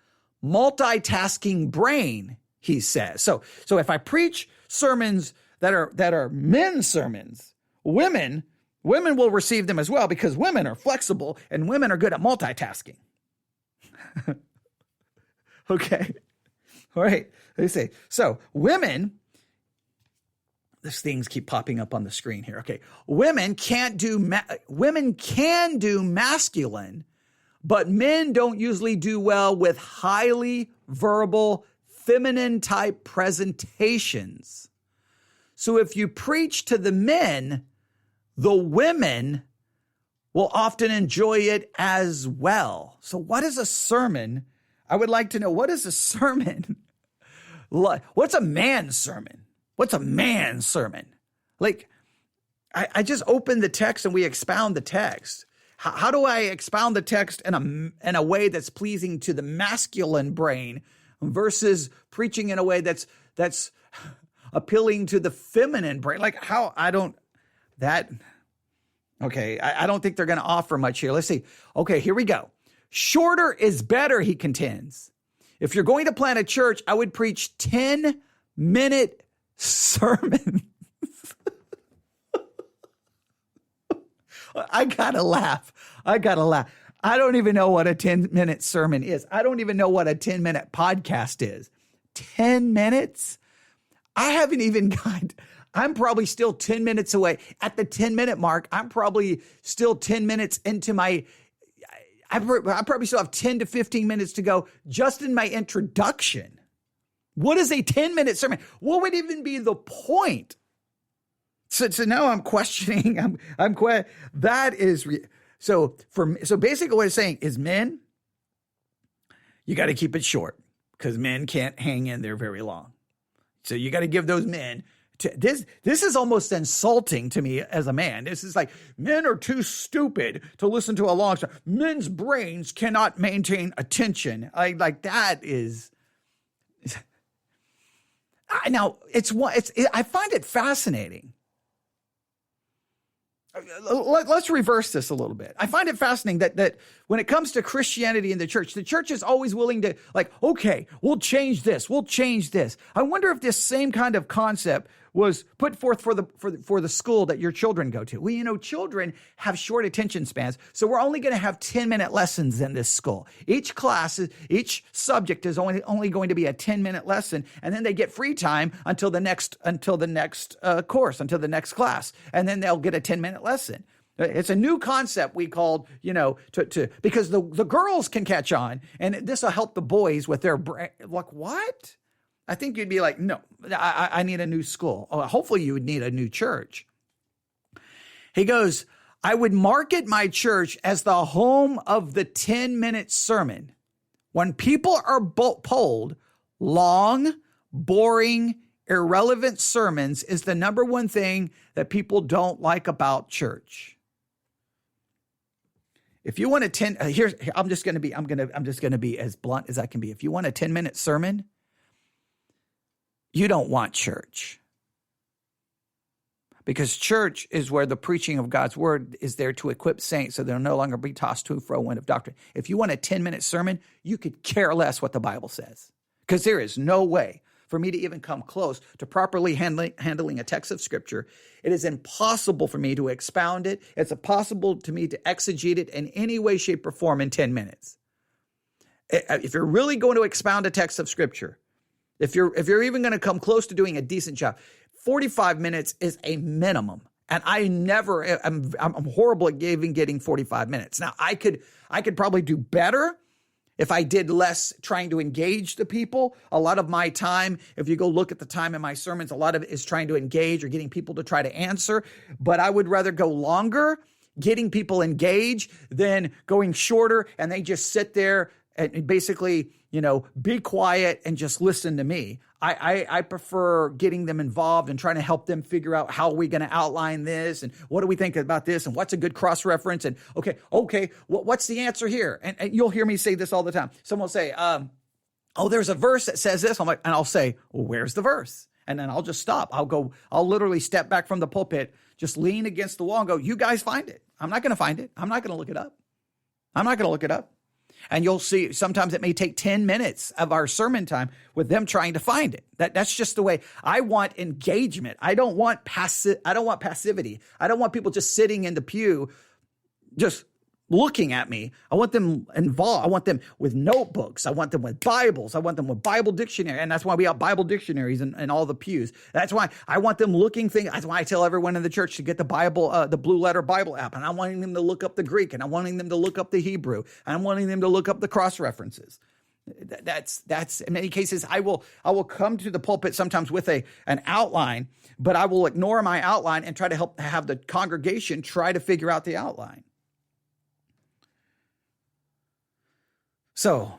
multitasking brain, he says. So if I preach sermons that are men's sermons, women will receive them as well, because women are flexible and women are good at multitasking. Okay. All right. They say, so women, these things keep popping up on the screen here. Okay. Women can do masculine, but men don't usually do well with highly verbal, feminine type presentations. So if you preach to the men, the women will often enjoy it as well. So what is a sermon? I would like to know, what is a sermon? What's a man's sermon? What's a man's sermon? Like, I just open the text and we expound the text. How do I expound the text in a way that's pleasing to the masculine brain versus preaching in a way that's appealing to the feminine brain? Like, how? I don't think they're going to offer much here. Let's see. Okay, here we go. Shorter is better, he contends. If you're going to plant a church, I would preach 10-minute sermons. I gotta laugh. I don't even know what a 10-minute sermon is. I don't even know what a 10-minute podcast is. 10 minutes? I haven't even I'm probably still 10 minutes away. At the 10-minute mark, I'm probably still 10 minutes into I probably still have 10 to 15 minutes to go just in my introduction. What is a 10-minute sermon? What would even be the point? So now I'm questioning. So basically what it's saying is, men, you got to keep it short because men can't hang in there very long. So you got to give those men this is almost insulting to me as a man. This is like, men are too stupid to listen to a long story. Men's brains cannot maintain attention. Like that is. Now I find it fascinating. Let's reverse this a little bit. I find it fascinating that when it comes to Christianity in the church is always willing to, like, okay, we'll change this. I wonder if this same kind of concept was put forth for the school that your children go to. Well, children have short attention spans, so we're only going to have 10-minute lessons in this school. Each subject is only going to be a 10-minute lesson, and then they get free time until the next course, until the next class, and then they'll get a 10-minute lesson. It's a new concept we called, because the girls can catch on, and this will help the boys with their brain. Like, what? I think you'd be like, no, I need a new school. Oh, hopefully you would need a new church. He goes, I would market my church as the home of the 10-minute sermon. When people are polled, long, boring, irrelevant sermons is the number one thing that people don't like about church. If you want I'm just going to be as blunt as I can be. If you want a 10-minute sermon, you don't want church. Because church is where the preaching of God's word is there to equip saints so they'll no longer be tossed to and fro wind of doctrine. If you want a 10-minute sermon, you could care less what the Bible says. Because there is no way for me to even come close to properly handling a text of Scripture. It is impossible for me to expound it. It's impossible to me to exegete it in any way, shape, or form in 10 minutes. If you're really going to expound a text of Scripture, if you're even going to come close to doing a decent job, 45 minutes is a minimum. And I'm horrible at even getting 45 minutes. Now I could probably do better if I did less trying to engage the people. A lot of my time, if you go look at the time in my sermons, a lot of it is trying to engage or getting people to try to answer. But I would rather go longer getting people engaged than going shorter and they just sit there and basically, be quiet and just listen to me. I prefer getting them involved and trying to help them figure out how are we going to outline this and what do we think about this and what's a good cross-reference and okay, what's the answer here? And you'll hear me say this all the time. Someone will say, there's a verse that says this. And I'll say, well, where's the verse? And then I'll just stop. I'll literally step back from the pulpit, just lean against the wall and go, you guys find it. I'm not going to find it. I'm not going to look it up. And you'll see sometimes it may take 10 minutes of our sermon time with them trying to find it. That's just the way I want engagement. I don't want passivity. I don't want people just sitting in the pew just looking at me. I want them involved. I want them with notebooks. I want them with Bibles. I want them with Bible dictionary. And that's why we have Bible dictionaries in all the pews. That's why I want them looking things. That's why I tell everyone in the church to get the Bible, the Blue Letter Bible app. And I'm wanting them to look up the Greek and I'm wanting them to look up the Hebrew. And I'm wanting them to look up the cross references. That's in many cases, I will come to the pulpit sometimes with an outline, but I will ignore my outline and try to help have the congregation try to figure out the outline. So,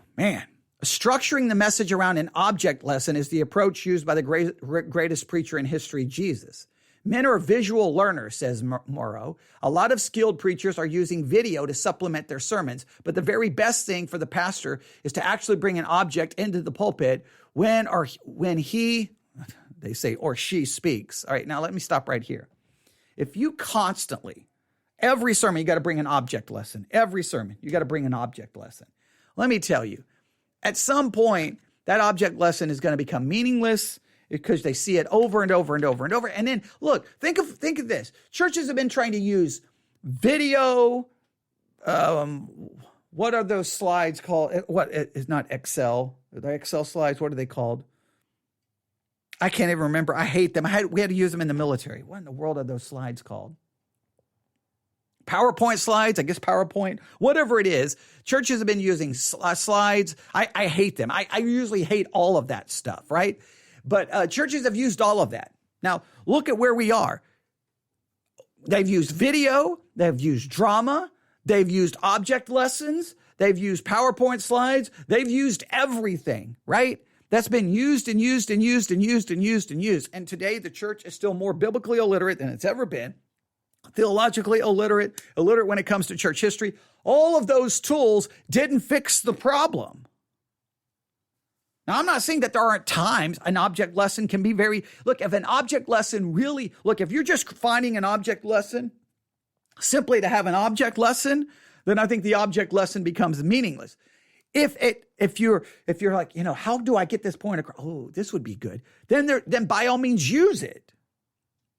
structuring the message around an object lesson is the approach used by the greatest preacher in history, Jesus. Men are visual learners, says Morrow. A lot of skilled preachers are using video to supplement their sermons, but the very best thing for the pastor is to actually bring an object into the pulpit when he, they say, or she speaks. All right, now let me stop right here. If you constantly, every sermon, you got to bring an object lesson. Every sermon, you got to bring an object lesson. Let me tell you, at some point, that object lesson is going to become meaningless because they see it over and over and over and over. And then, look, think of this. Churches have been trying to use video. What are those slides called? What is not Excel? The Excel slides, what are they called? I can't even remember. I hate them. We had to use them in the military. What in the world are those slides called? PowerPoint slides, I guess PowerPoint, whatever it is. Churches have been using slides. I hate them. I usually hate all of that stuff, right? But churches have used all of that. Now, look at where we are. They've used video. They've used drama. They've used object lessons. They've used PowerPoint slides. They've used everything, right? That's been used and used and used and used and used and used. And today, the church is still more biblically illiterate than it's ever been. Theologically illiterate when it comes to church history. All of those tools didn't fix the problem. Now, I'm not saying that there aren't times an object lesson can be if an object lesson if you're just finding an object lesson simply to have an object lesson, then I think the object lesson becomes meaningless. If you're like, how do I get this point across? Oh, this would be good. Then by all means use it.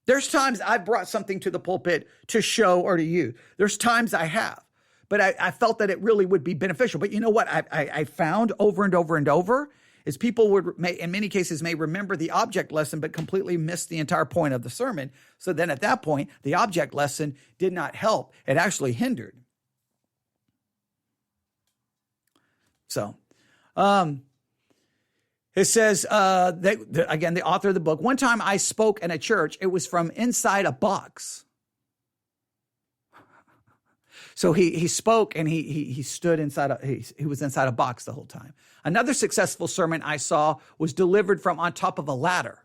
There's times I've brought something to the pulpit to show or to use. There's times I have, but I felt that it really would be beneficial. But you know what I found over and over and over is people in many cases may remember the object lesson, but completely miss the entire point of the sermon. So then at that point, the object lesson did not help. It actually hindered. So, it says, again, the author of the book, one time I spoke in a church, it was from inside a box. So he spoke and he stood he was inside a box the whole time. Another successful sermon I saw was delivered from on top of a ladder.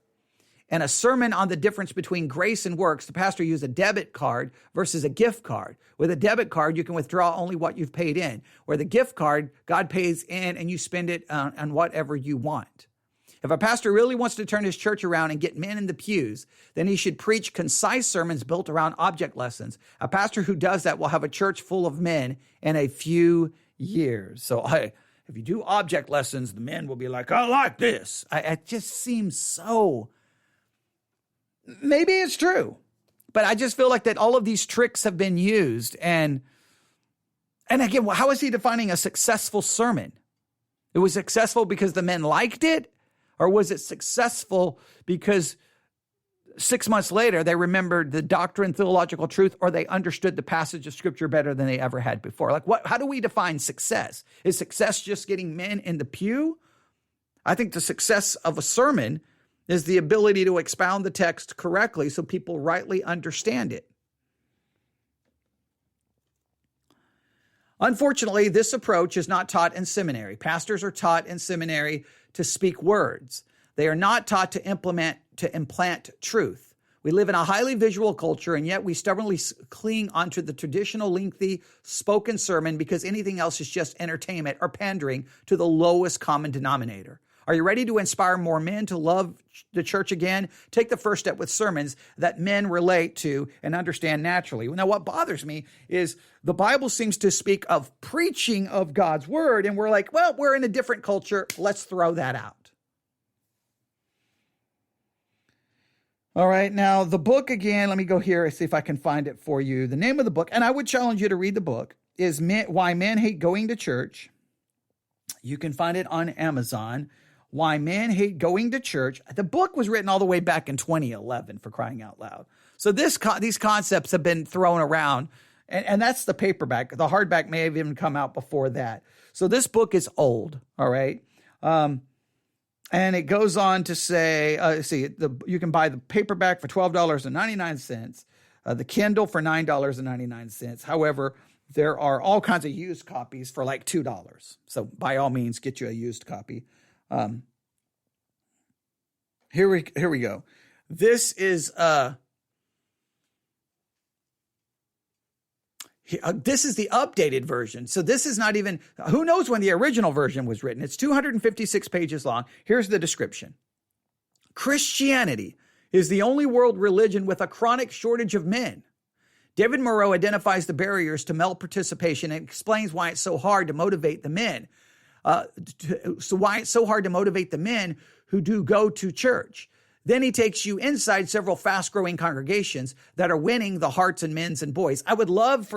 And a sermon on the difference between grace and works, the pastor used a debit card versus a gift card. With a debit card, you can withdraw only what you've paid in. Where the gift card, God pays in and you spend it on whatever you want. If a pastor really wants to turn his church around and get men in the pews, then he should preach concise sermons built around object lessons. A pastor who does that will have a church full of men in a few years. So if you do object lessons, the men will be like, I like this. It just seems so... Maybe it's true, but I just feel like that all of these tricks have been used. And again, how is he defining a successful sermon? It was successful because the men liked it, or was it successful because 6 months later, they remembered the doctrine, theological truth, or they understood the passage of scripture better than they ever had before. Like, how do we define success? Is success just getting men in the pew? I think the success of a sermon is the ability to expound the text correctly so people rightly understand it. Unfortunately, this approach is not taught in seminary. Pastors are taught in seminary to speak words. They are not taught to implant truth. We live in a highly visual culture, and yet we stubbornly cling onto the traditional lengthy spoken sermon because anything else is just entertainment or pandering to the lowest common denominator. Are you ready to inspire more men to love the church again? Take the first step with sermons that men relate to and understand naturally. Now, what bothers me is the Bible seems to speak of preaching of God's word, and we're like, well, we're in a different culture. Let's throw that out. All right, now the book again, let me go here and see if I can find it for you. The name of the book, and I would challenge you to read the book, is Why Men Hate Going to Church. You can find it on Amazon. Why Men Hate Going to Church. The book was written all the way back in 2011, for crying out loud. So these concepts have been thrown around, and that's the paperback. The hardback may have even come out before that. So this book is old, all right? And it goes on to say, you can buy the paperback for $12.99, the Kindle for $9.99. However, there are all kinds of used copies for like $2. So by all means, get you a used copy. Here we go. This is this is the updated version. So this is not even, who knows when the original version was written. It's 256 pages long. Here's the description. Christianity is the only world religion with a chronic shortage of men. David Moreau identifies the barriers to male participation and explains why it's so hard to motivate the men. Why it's so hard to motivate the men who do go to church. Then he takes you inside several fast-growing congregations that are winning the hearts and men's and boys. I would love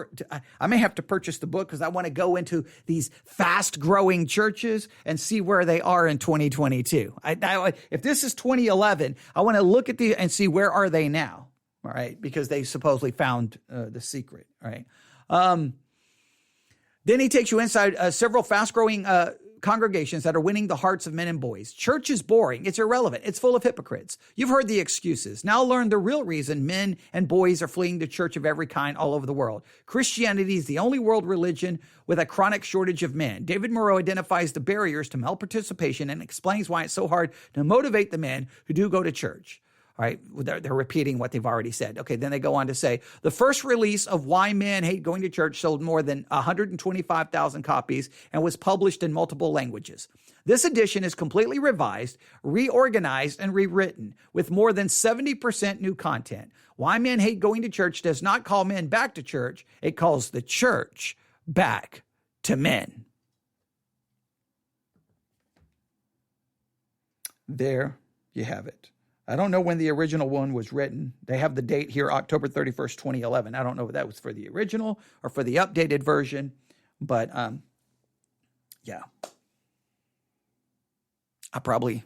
I may have to purchase the book because I want to go into these fast-growing churches and see where they are in 2022. If this is 2011, I want to look at and see where are they now, all right? Because they supposedly found the secret, all right? Then he takes you inside several fast-growing congregations that are winning the hearts of men and boys. Church is boring. It's irrelevant. It's full of hypocrites. You've heard the excuses. Now learn the real reason men and boys are fleeing the church of every kind all over the world. Christianity is the only world religion with a chronic shortage of men. David Moreau identifies the barriers to male participation and explains why it's so hard to motivate the men who do go to church. All right, they're repeating what they've already said. Okay, then they go on to say, the first release of Why Men Hate Going to Church sold more than 125,000 copies and was published in multiple languages. This edition is completely revised, reorganized, and rewritten with more than 70% new content. Why Men Hate Going to Church does not call men back to church. It calls the church back to men. There you have it. I don't know when the original one was written. They have the date here, October 31st, 2011. I don't know if that was for the original or for the updated version, but yeah. I probably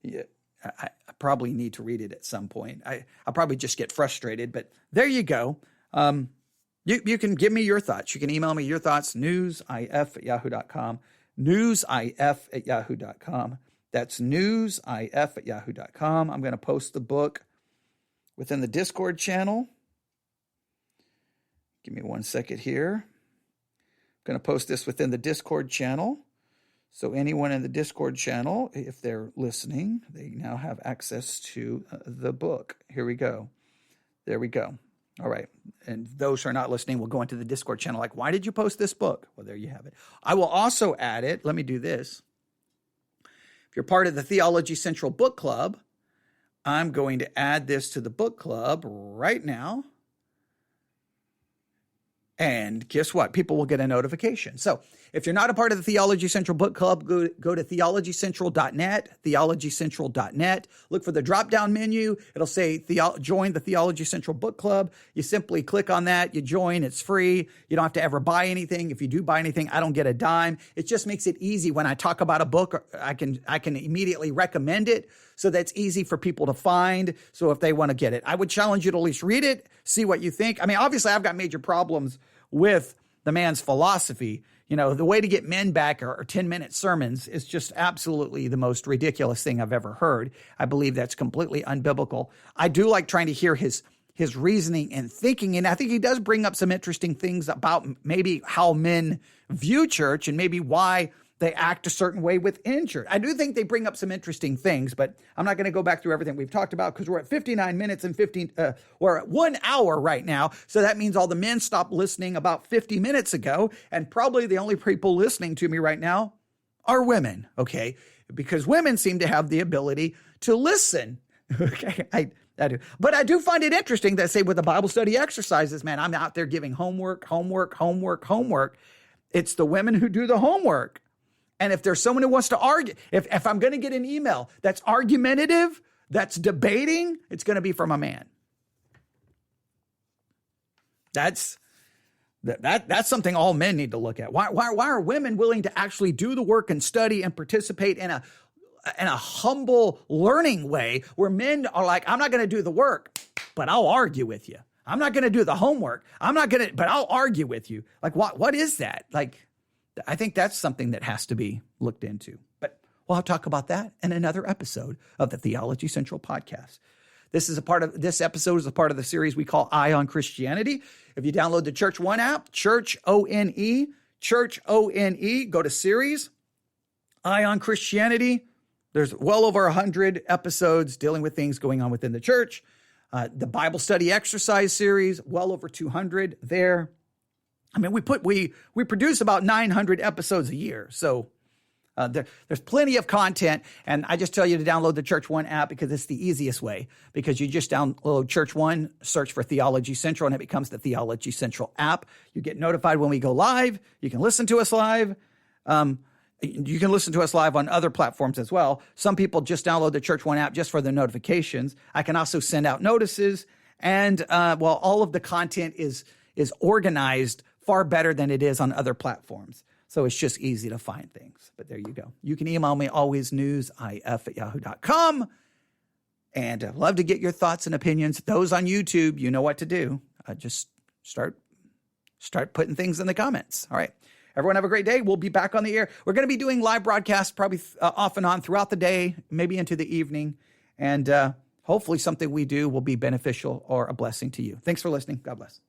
need to read it at some point. I'll probably just get frustrated, but there you go. You can give me your thoughts. You can email me your thoughts, newsif@yahoo.com, newsif@yahoo.com. That's newsif@yahoo.com. I'm going to post the book within the Discord channel. Give me 1 second here. I'm going to post this within the Discord channel. So anyone in the Discord channel, if they're listening, they now have access to the book. Here we go. There we go. All right. And those who are not listening will go into the Discord channel like, why did you post this book? Well, there you have it. I will also add it. Let me do this. If you're part of the Theology Central Book Club, I'm going to add this to the book club right now. And guess what? People will get a notification. So if you're not a part of the Theology Central Book Club, go to theologycentral.net, theologycentral.net. Look for the drop-down menu. It'll say join the Theology Central Book Club. You simply click on that. You join. It's free. You don't have to ever buy anything. If you do buy anything, I don't get a dime. It just makes it easy when I talk about a book. I can immediately recommend it. so that's easy for people to find. So if they want to get it, I would challenge you to at least read it, see what you think. I mean, obviously I've got major problems with the man's philosophy. You know, the way to get men back are 10-minute sermons is just absolutely the most ridiculous thing I've ever heard. I believe that's completely unbiblical. I do like trying to hear his reasoning and thinking, and I think he does bring up some interesting things about maybe how men view church and maybe why they act a certain way within church. I do think they bring up some interesting things, but I'm not going to go back through everything we've talked about because we're at 59 minutes and we're at 1 hour right now. So that means all the men stopped listening about 50 minutes ago. And probably the only people listening to me right now are women. Okay. Because women seem to have the ability to listen. Okay. I do. But I do find it interesting that say with the Bible study exercises, man, I'm out there giving homework. It's the women who do the homework. And if there's someone who wants to argue, if I'm going to get an email that's argumentative, that's debating, it's going to be from a man. That's something all men need to look at. Why are women willing to actually do the work and study and participate in a humble learning way where men are like, I'm not going to do the work, but I'll argue with you. I'm not going to do the homework. But I'll argue with you. Like, what is that? Like, I think that's something that has to be looked into. But we'll talk about that in another episode of the Theology Central podcast. This episode is a part of the series we call Eye on Christianity. If you download the Church One app, Church O-N-E, go to series, Eye on Christianity. There's well over 100 episodes dealing with things going on within the church. The Bible study exercise series, well over 200 there. I mean, we produce about 900 episodes a year. So there's plenty of content. And I just tell you to download the Church One app because it's the easiest way. Because you just download Church One, search for Theology Central, and it becomes the Theology Central app. You get notified when we go live. You can listen to us live. You can listen to us live on other platforms as well. Some people just download the Church One app just for the notifications. I can also send out notices. And all of the content is organized far better than it is on other platforms. So it's just easy to find things. But there you go. You can email me alwaysnewsif@yahoo.com. And I'd love to get your thoughts and opinions. Those on YouTube, you know what to do. Just start putting things in the comments. All right. Everyone have a great day. We'll be back on the air. We're going to be doing live broadcasts probably off and on throughout the day, maybe into the evening. And hopefully something we do will be beneficial or a blessing to you. Thanks for listening. God bless.